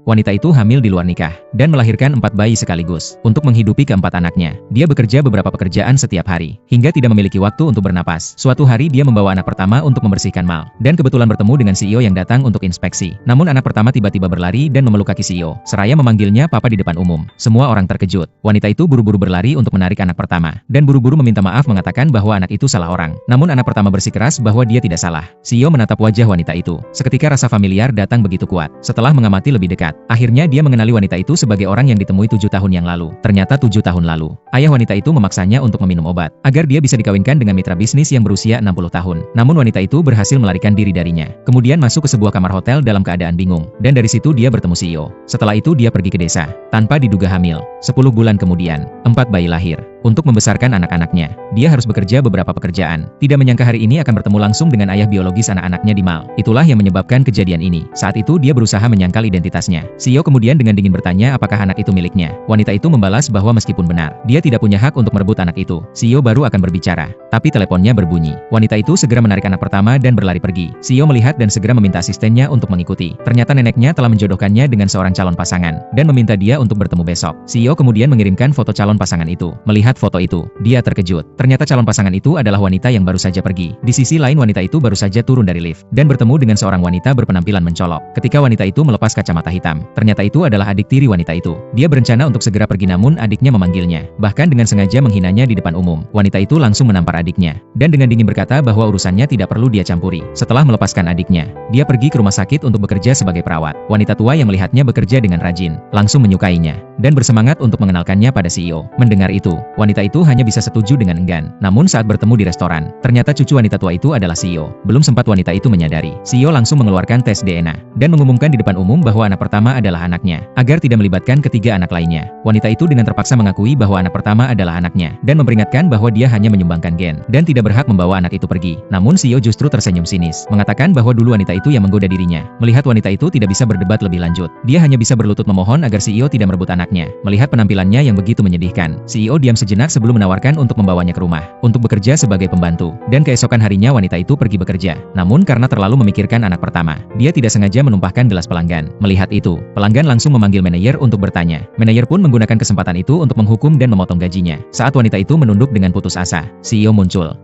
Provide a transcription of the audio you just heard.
Wanita itu hamil di luar nikah dan melahirkan 4 bayi sekaligus untuk menghidupi keempat anaknya. Dia bekerja beberapa pekerjaan setiap hari hingga tidak memiliki waktu untuk bernapas. Suatu hari dia membawa anak pertama untuk membersihkan mal dan kebetulan bertemu dengan CEO yang datang untuk inspeksi. Namun anak pertama tiba-tiba berlari dan memeluk kaki CEO seraya memanggilnya papa di depan umum. Semua orang terkejut. Wanita itu buru-buru berlari untuk menarik anak pertama dan buru-buru meminta maaf mengatakan bahwa anak itu salah orang. Namun anak pertama bersikeras bahwa dia tidak salah. CEO menatap wajah wanita itu. Seketika rasa familiar datang begitu kuat. Setelah mengamati lebih dekat, akhirnya dia mengenali wanita itu sebagai orang yang ditemui 7 tahun yang lalu. Ternyata 7 tahun lalu, ayah wanita itu memaksanya untuk meminum obat agar dia bisa dikawinkan dengan mitra bisnis yang berusia 60 tahun. Namun wanita itu berhasil melarikan diri darinya. Kemudian masuk ke sebuah kamar hotel dalam keadaan bingung. Dan dari situ dia bertemu CEO. Setelah itu dia pergi ke desa tanpa diduga hamil. 10 bulan kemudian, 4 bayi lahir. Untuk membesarkan anak-anaknya, dia harus bekerja beberapa pekerjaan. Tidak menyangka hari ini akan bertemu langsung dengan ayah biologis anak-anaknya di mal. Itulah yang menyebabkan kejadian ini. Saat itu dia berusaha menyangkal identitasnya. CEO kemudian dengan dingin bertanya apakah anak itu miliknya. Wanita itu membalas bahwa meskipun benar, dia tidak punya hak untuk merebut anak itu. CEO baru akan berbicara. Tapi teleponnya berbunyi. Wanita itu segera menarik anak pertama dan berlari pergi. CEO melihat dan segera meminta asistennya untuk mengikuti. Ternyata neneknya telah menjodohkannya dengan seorang calon pasangan dan meminta dia untuk bertemu besok. CEO kemudian mengirimkan foto calon pasangan itu. Melihat foto itu, dia terkejut. Ternyata calon pasangan itu adalah wanita yang baru saja pergi. Di sisi lain wanita itu baru saja turun dari lift dan bertemu dengan seorang wanita berpenampilan mencolok. Ketika wanita itu melepas kacamata hitam, ternyata itu adalah adik tiri wanita itu. Dia berencana untuk segera pergi namun adiknya memanggilnya. Bahkan dengan sengaja menghinanya di depan umum. Wanita itu langsung menampar adiknya dan dengan dingin berkata bahwa urusannya tidak perlu dia campuri. Setelah melepaskan adiknya, dia pergi ke rumah sakit untuk bekerja sebagai perawat. Wanita tua yang melihatnya bekerja dengan rajin, langsung menyukainya dan bersemangat untuk mengenalkannya pada CEO. Mendengar itu, wanita itu hanya bisa setuju dengan enggan. Namun saat bertemu di restoran, ternyata cucu wanita tua itu adalah CEO. Belum sempat wanita itu menyadari, CEO langsung mengeluarkan tes DNA dan mengumumkan di depan umum bahwa anak pertama adalah anaknya, agar tidak melibatkan ketiga anak lainnya. Wanita itu dengan terpaksa mengakui bahwa anak pertama adalah anaknya dan memperingatkan bahwa dia hanya menyumbangkan gen dan tidak berhak membawa anak itu pergi. Namun CEO justru tersenyum sinis, mengatakan bahwa dulu wanita itu yang menggoda dirinya. Melihat wanita itu tidak bisa berdebat lebih lanjut, dia hanya bisa berlutut memohon agar CEO tidak merebut anaknya. Melihat penampilannya yang begitu menyedihkan, CEO diam sejenak sebelum menawarkan untuk membawanya ke rumah, untuk bekerja sebagai pembantu. Dan keesokan harinya wanita itu pergi bekerja. Namun karena terlalu memikirkan anak pertama, dia tidak sengaja menumpahkan gelas pelanggan. Melihat itu, pelanggan langsung memanggil manajer untuk bertanya. Manajer pun menggunakan kesempatan itu untuk menghukum dan memotong gajinya. Saat wanita itu menunduk dengan putus asa, CEO muncul.